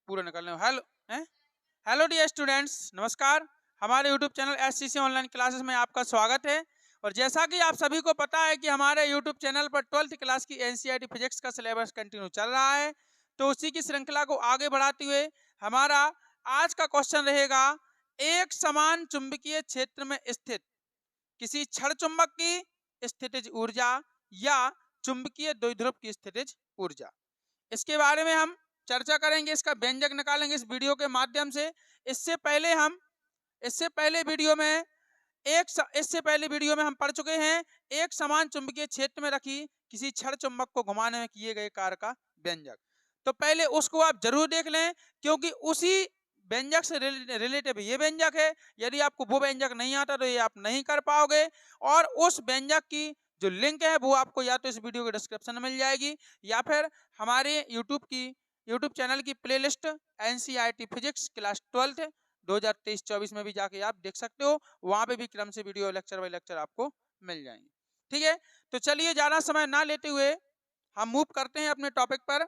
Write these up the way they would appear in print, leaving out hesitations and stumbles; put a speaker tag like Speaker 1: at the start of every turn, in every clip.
Speaker 1: पूरा निकालने। हेलो हैं? हेलो डियर स्टूडेंट्स, नमस्कार। हमारे YouTube channel SCC online classes में आपका स्वागत है। और जैसा कि आप सभी को पता है कि हमारे यूट्यूब चैनल पर 12th क्लास की एनसीईआरटी फिजिक्स का सिलेबस कंटिन्यू चल रहा है। तो उसी की श्रृंखला को आगे बढ़ाते हुए हमारा आज का क्वेश्चन रहेगा, एक समान चुंबकीय क्षेत्र में स्थित किसी क्षण चुंबक की स्थितिज ऊर्जा या चुंबकीय द्विध्रुव की स्थितिज ऊर्जा, इसके बारे में हम चर्चा करेंगे। इसका व्यंजक निकालेंगे इस वीडियो के माध्यम से। इससे पहले वीडियो में हम पढ़ चुके हैं एक समान चुंबकीय क्षेत्र में रखी किसी क्षण चुंबक को घुमाने में किए गए कार्य का व्यंजक। तो पहले उसको आप जरूर देख लें, क्योंकि उसी व्यंजक से रिलेटिव ये व्यंजक है। यदि आपको वो व्यंजक नहीं आता तो ये आप नहीं कर पाओगे। और उस व्यंजक की जो लिंक है वो आपको या तो इस वीडियो के डिस्क्रिप्शन में मिल जाएगी या फिर हमारे यूट्यूब चैनल की प्लेलिस्ट एनसीईआरटी फिजिक्स क्लास 12 2023-24 में भी जाके आप देख सकते हो। वहां पे भी क्रम से वीडियो लेक्चर बाय लेक्चर आपको मिल जाएंगे। ठीक है, तो चलिए ज्यादा समय ना लेते हुए हम मूव करते हैं अपने टॉपिक पर।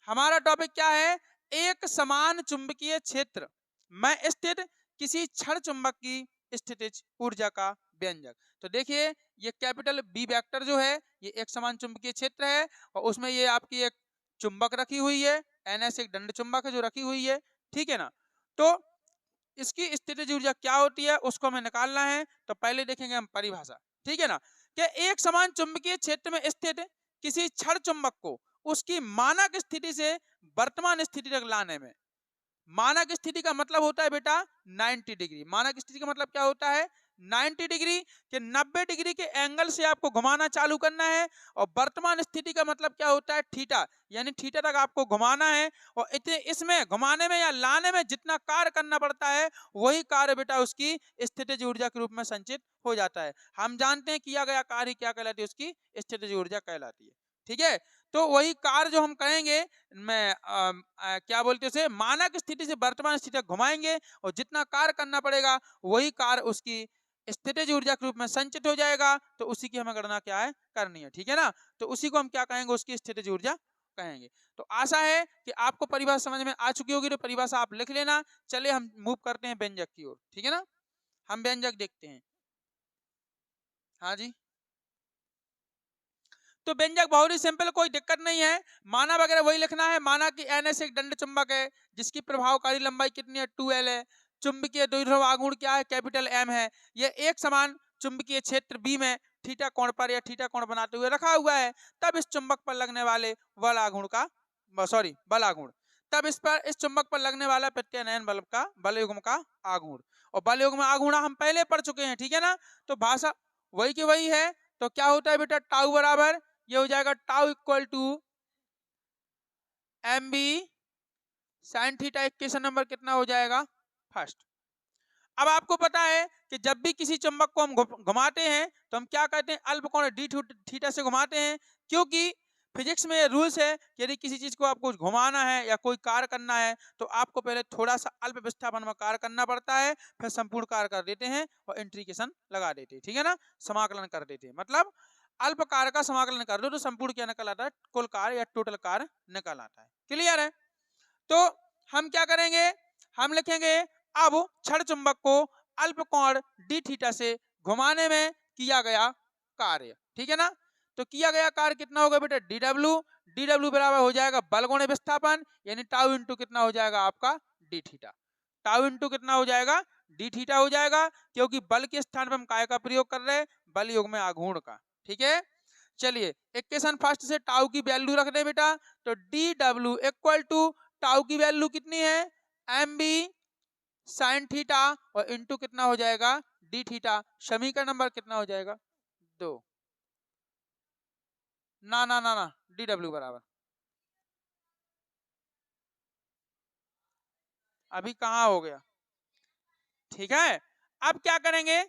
Speaker 1: हमारा टॉपिक क्या है? एक समान चुंबकीय क्षेत्र में स्थित किसी क्षण चुंबक की स्थितिज ऊर्जा का व्यंजक। तो देखिए, ये कैपिटल बी वेक्टर जो है ये एक समान चुंबकीय क्षेत्र है और उसमें ये आपकी एक चुंबक रखी हुई है, NS एक दंड चुंबक है जो रखी हुई है। ठीक है ना? तो इसकी स्थितिज ऊर्जा क्या होती है उसको हमें निकालना है। तो पहले देखेंगे हम परिभाषा। ठीक है ना? कि एक समान चुंबकीय क्षेत्र में स्थित किसी क्षण चुंबक को उसकी मानक स्थिति से वर्तमान स्थिति तक लाने में, मानक स्थिति का मतलब होता है बेटा 90 डिग्री। मानक स्थिति का मतलब क्या होता है? 90 डिग्री के 90 डिग्री के एंगल से आपको घुमाना चालू करना है। और वर्तमान स्थिति का मतलब क्या होता है? थीटा, यानी थीटा तक आपको घुमाना है। और इतने इसमें घुमाने में या लाने में जितना कार्य करना पड़ता है वही कार्य बेटा उसकी स्थितिज ऊर्जा के रूप में संचित हो जाता है। हम जानते हैं किया गया कार्य क्या कहलाती है? उसकी स्थितिज ऊर्जा कहलाती है। ठीक है, तो वही कार्य जो हम करेंगे मैं क्या बोलते हैं उसे, मानक स्थिति से वर्तमान स्थिति तक घुमाएंगे और जितना कार्य करना पड़ेगा वही कार्य उसकी स्थितिज ऊर्जा के रूप में संचित हो जाएगा। तो उसी की हमें गणना क्या है? करनी है। ठीक है ना? तो उसी को हम क्या कहेंगे? उसकी स्थितिज ऊर्जा कहेंगे। तो आशा है कि आपको परिभाषा समझ में आ चुकी होगी। तो परिभाषा आप लिख लेना। चले हम मूव करते हैं व्यंजक की ओर। ठीक है ना? हम व्यंजक देखते हैं। हाँ जी, तो व्यंजक बहुत ही सिंपल, कोई दिक्कत नहीं है। माना वगैरह वही लिखना है। माना कि NS एक दंड चुंबक है जिसकी प्रभावकारी लंबाई कितनी है? 2L है। चुंबकीय द्विध्रुव आघूर्ण क्या है? कैपिटल M है। यह एक समान चुंबकीय क्षेत्र B में थीटा कोण पर या थीटा कोण बनाते हुए रखा हुआ है। तब इस चुंबक पर लगने वाले बल आघूर्ण का बल आघूर्ण, तब इस चुंबक पर लगने वाला प्रत्यानयन बल का बलयुग्म का आघूर्ण। और बलयुग्म आघूर्ण हम पहले पढ़ चुके हैं। ठीक है ना? तो भाषा वही की वही है। तो क्या होता है बेटा? टाउ बराबर ये हो जाएगा tau equal to M B sine theta. Equation number कितना हो जाएगा? फर्स्ट। अब आपको पता है कि जब भी किसी चुंबक को हम घुमाते हैं तो हम क्या कहते हैं? अल्प कोण डी थीटा से घुमाते हैं। क्योंकि फिजिक्स में ये रूल्स है कि यदि किसी चीज को आपको घुमाना है या कोई कार्य करना है तो आपको पहले थोड़ा सा अल्प विस्थापन में कार्य करना पड़ता है, फिर संपूर्ण कार्य कर देते हैं और इंटीग्रेशन लगा देते हैं। ठीक है ना? समाकलन कर देते हैं। मतलब अल्प कार्य का समाकलन कर दो तो संपूर्ण क्या निकल आता है? कुल कार्य या टोटल कार्य निकल आता है। क्लियर है? तो हम क्या करेंगे? हम लिखेंगे अब क्षण चुंबक को अल्प कोण डी थीटा से घुमाने में किया गया कार्य। ठीक है ना? तो किया गया कार्य कितना होगा बेटा? डी डब्ल्यू बराबर हो जाएगा बल गुणे विस्थापन, यानी टाउ इंटू कितना हो जाएगा आपका? D theta. टाउ इंटू कितना हो जाएगा? डी थीटा हो जाएगा, क्योंकि बल के स्थान पर हम काय का प्रयोग कर रहे हैं? बल युग्म आघूर्ण का। ठीक है, चलिए इक्वेशन फर्स्ट से टाउ की वैल्यू रख दे बेटा। तो D W equal to tau की वैल्यू कितनी है? एम बी साइन थीटा और इंटू कितना हो जाएगा? D theta. समीकरण नंबर कितना हो जाएगा? 2। ना ना ना ना, डी डब्ल्यू बराबर, अभी कहाँ हो गया? ठीक है, अब क्या करेंगे?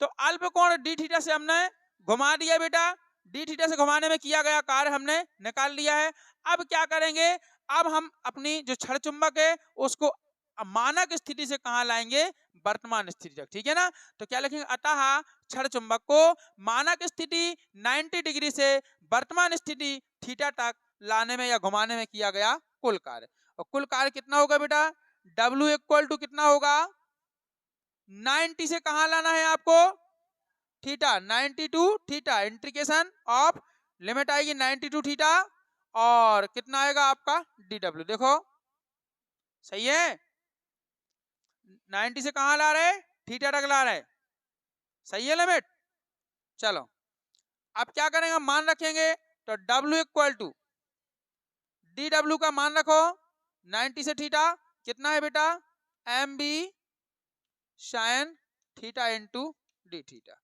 Speaker 1: तो अल्प कोण डी थीटा से हमने घुमा दिया बेटा। डी थीटा से घुमाने में किया गया कार्य हमने निकाल लिया है। अब क्या करेंगे? अब हम अपनी जो क्षण चुंबक है उसको मानक स्थिति से कहां लाएंगे? वर्तमान स्थिति तक। ठीक है ना? तो क्या लिखेंगे? अतः क्षण चुंबक को मानक स्थिति 90 डिग्री से वर्तमान स्थिति थीटा तक लाने में या घुमाने में किया गया कुल कार्य। और कुल कार्य कितना होगा बेटा, W इक्वल टू कितना होगा, 90 से कहां लाना है आपको, theta, 90 to theta, integration of limit आएगी 90 टू थीटा, और कितना आएगा आपका DW। देखो सही है, 90 से कहां ला रहे, थीटा तक ला रहे, सही है लिमिट। चलो अब क्या करेंगे, मान रखेंगे, तो W इक्वल टू DW का मान रखो 90 से थीटा, कितना है बेटा, MB sine theta into D theta.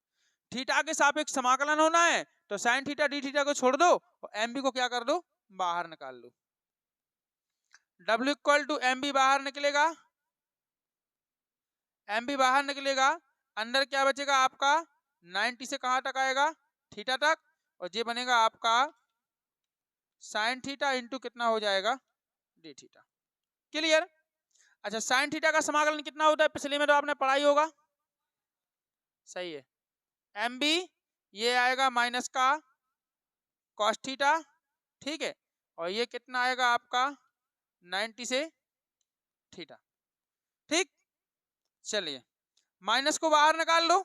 Speaker 1: Theta के सापेक्ष समाकलन होना है, तो साइन थीटा डी थीटा को छोड़ दो और MB को क्या कर दो, बाहर निकाल लो। W इक्वल टू MB बाहर निकलेगा, MB बाहर निकलेगा, अंदर क्या बचेगा आपका, 90 से कहां तक आएगा, थीटा तक, और ये बनेगा आपका साइन थीटा इंटू कितना हो जाएगा, डी थीटा। क्लियर। अच्छा साइन थीटा का समाकलन कितना होता है, पिछले में तो आपने पढ़ाई होगा, सही है, MB ये आएगा माइनस का कॉस थीटा, ठीक है, और ये कितना आएगा आपका 90 से थीटा, ठीक। चलिए माइनस को बाहर निकाल लो,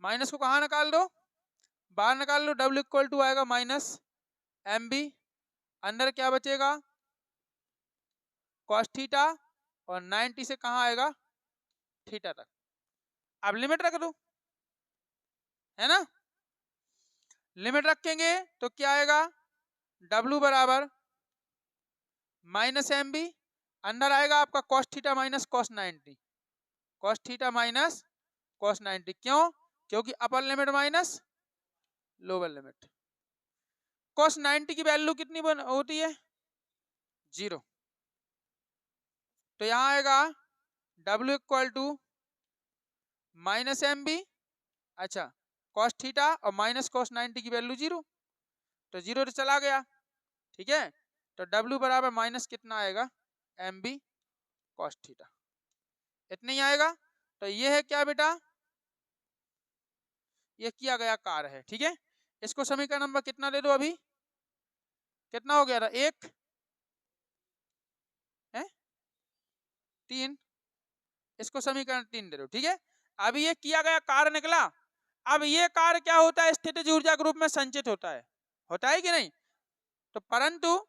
Speaker 1: माइनस को कहां निकाल दो, बाहर निकाल लो, W इक्वल टू आएगा माइनस MB, अंदर क्या बचेगा कॉस थीटा, और 90 से कहां आएगा, थीटा तक। अब लिमिट रख दो, है ना, लिमिट रखेंगे तो क्या आएगा, W बराबर माइनस MB, अंदर आएगा आपका cos theta minus cos 90, cos theta minus cos 90, क्यों, क्योंकि upper limit minus lower limit. Cos 90 की वैल्यू कितनी होती है, 0, तो यहां आएगा W equal to minus MB, अच्छा कॉस थीटा और माइनस कॉस 90 की वैल्यू 0, तो 0 तो चला गया, ठीक है, तो W बराबर माइनस कितना आएगा, MB कॉस थीटा, इतना ही आएगा। तो ये है क्या बेटा, ये किया गया कार्य है, ठीक है। इसको समीकरण नंबर कितना दे दो, अभी कितना हो गया था, 1 है 3, इसको समीकरण 3 दे दो, ठीक है। अभी ये किया गया कार्य निकला, अब ये कार्य क्या होता है, स्थितिज ऊर्जा के रूप में संचित होता है कि नहीं, तो परंतु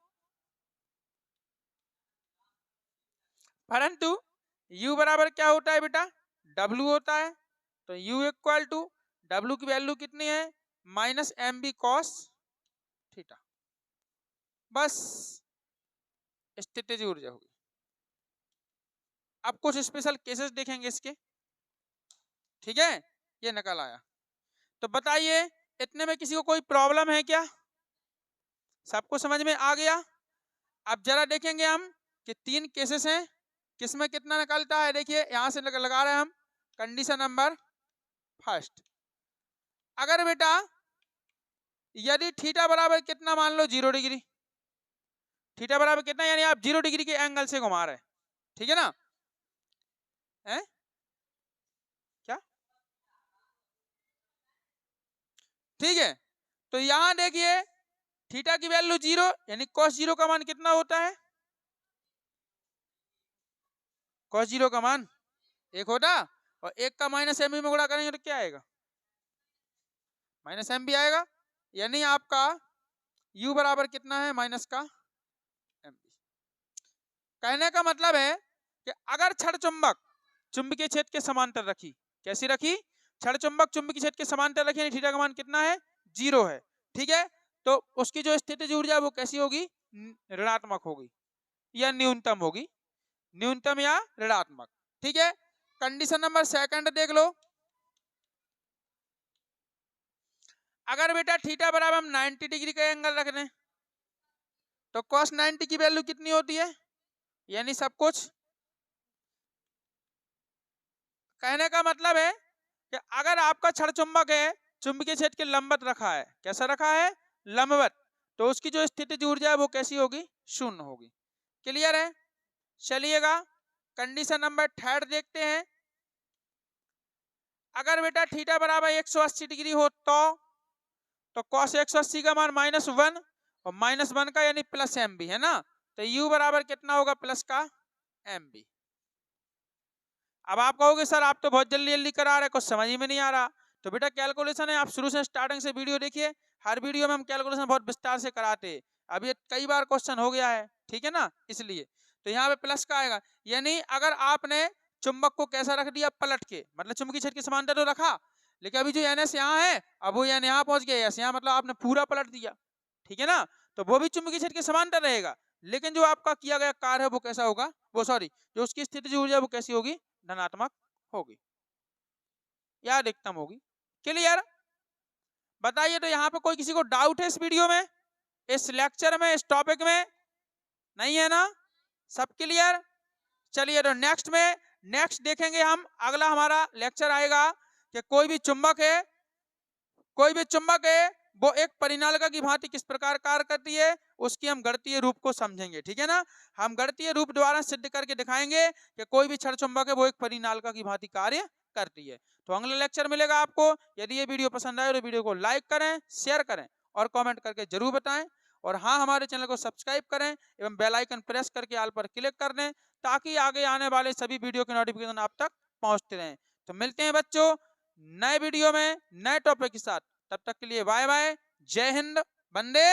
Speaker 1: U बराबर क्या होता है बेटा, W होता है, तो U इक्वल टू W की वैल्यू कितनी है, माइनस MB कॉस थीटा, बस स्थितिज ऊर्जा होगी। अब कुछ स्पेशल केसेस देखेंगे इसके, ठीक है, ये निकल आया। तो बताइए इतने में किसी को कोई प्रॉब्लम है क्या, सबको समझ में आ गया। अब जरा देखेंगे हम कि 3 केसेस हैं, किसमें कितना निकलता है, देखिए यहां से लगा रहे हैं हम कंडीशन नंबर फर्स्ट। अगर बेटा यदि थीटा बराबर कितना मान लो 0 डिग्री, थीटा बराबर कितना, यानी आप 0 डिग्री के एंगल से घुमा रहे हैं, ठीक है ना, है क्या, ठीक है। तो यहां देखिए थीटा की वैल्यू 0, यानी cos 0 का मान कितना होता है, cos 0 का मान 1 होता, और 1 का माइनस MB में गुणा करेंगे तो क्या आएगा, माइनस MB आएगा, यानी आपका U बराबर कितना है, माइनस का MB। कहने का मतलब है कि अगर छड़ चुंबक चुंबकीय क्षेत्र के समांतर रखी, कैसी रखी, छड़ चुंबक चुंबकीय क्षेत्र के समांतर रखी, थीटा का मान कितना है, 0 है, ठीक है, तो उसकी जो स्थितिज ऊर्जा वो कैसी होगी, ऋणात्मक होगी या न्यूनतम होगी, न्यूनतम या ऋणात्मक, ठीक है। कंडीशन नंबर सेकंड देख लो, अगर बेटा थीटा बराबर हम 90 डिग्री का एंगल रख दें, तो cos 90 की वैल्यू कितनी होती है, यानी सब कुछ। कहने का मतलब है कि अगर आपका छड़ चुंबक है चुंबकीय क्षेत्र के लंबवत रखा है, कैसा रखा है, लंबवत, तो उसकी जो स्थितिज ऊर्जा है वो कैसी होगी, 0 होगी। क्लियर है। चलिएगा कंडीशन नंबर थर्ड देखते हैं। अगर बेटा थीटा बराबर 180 डिग्री हो तो cos 180 का मान -1 और -1 का यानी प्लस एम बी, है ना। तो यू बराबर कितना होगा, प्लस का एम बी। अब आप कहोगे सर आप तो बहुत जल्दी जल्दी करा रहे, कुछ समझ ही में नहीं आ रहा। तो बेटा कैलकुलेशन है, आप शुरू से स्टार्टिंग से वीडियो देखिए, हर वीडियो में हम कैलकुलेशन बहुत विस्तार से कराते हैं। अब ये कई बार क्वेश्चन हो गया है, ठीक है ना, इसलिए। तो यहाँ पे प्लस का आएगा, यानी अगर आपने चुंबक को कैसा रख दिया, पलट के, मतलब चुंबकीय क्षेत्र के समांतर तो रखा, लेकिन अभी जो एन एस यहाँ है, अब वो एन यहाँ पहुंच गया, एस यहाँ, मतलब आपने पूरा पलट दिया, ठीक है ना। तो वो भी चुंबकीय क्षेत्र के समांतर रहेगा, लेकिन जो आपका किया गया कार्य है वो कैसा होगा, वो सॉरी, जो उसकी स्थिति ऊर्जा वो कैसी होगी, धनात्मक होगी या अधिकतम होगी। क्लियर। बताइए तो यहाँ पे कोई किसी को डाउट है इस वीडियो में, इस लेक्चर में, इस टॉपिक में? नहीं है ना, सब क्लियर। चलिए तो नेक्स्ट में, नेक्स्ट देखेंगे हम, अगला हमारा लेक्चर आएगा कि कोई भी चुंबक है, कोई भी चुंबक है वो एक परिनालिका की भांति किस प्रकार कार्य करती है, उसकी हम गणितीय रूप को समझेंगे, ठीक है ना। हम गणितीय रूप द्वारा सिद्ध करके दिखाएंगे कि कोई भी क्षण चुंबक है वो एक परिनालिका की भांति कार्य करती है। तो अगला लेक्चर मिलेगा आपको। यदि ये वीडियो पसंद आए तो वीडियो को लाइक करें, शेयर करें और कमेंट करके जरूर बताएं। और हाँ, हमारे चैनल को सब्सक्राइब करें एवं बेल आइकन प्रेस करके ऑल पर क्लिक कर दें, ताकि आगे आने वाले सभी वीडियो के नोटिफिकेशन आप तक पहुंचते रहें। तो मिलते हैं बच्चों नए वीडियो में नए टॉपिक के साथ, तब तक के लिए बाय बाय, जय हिंद, वंदे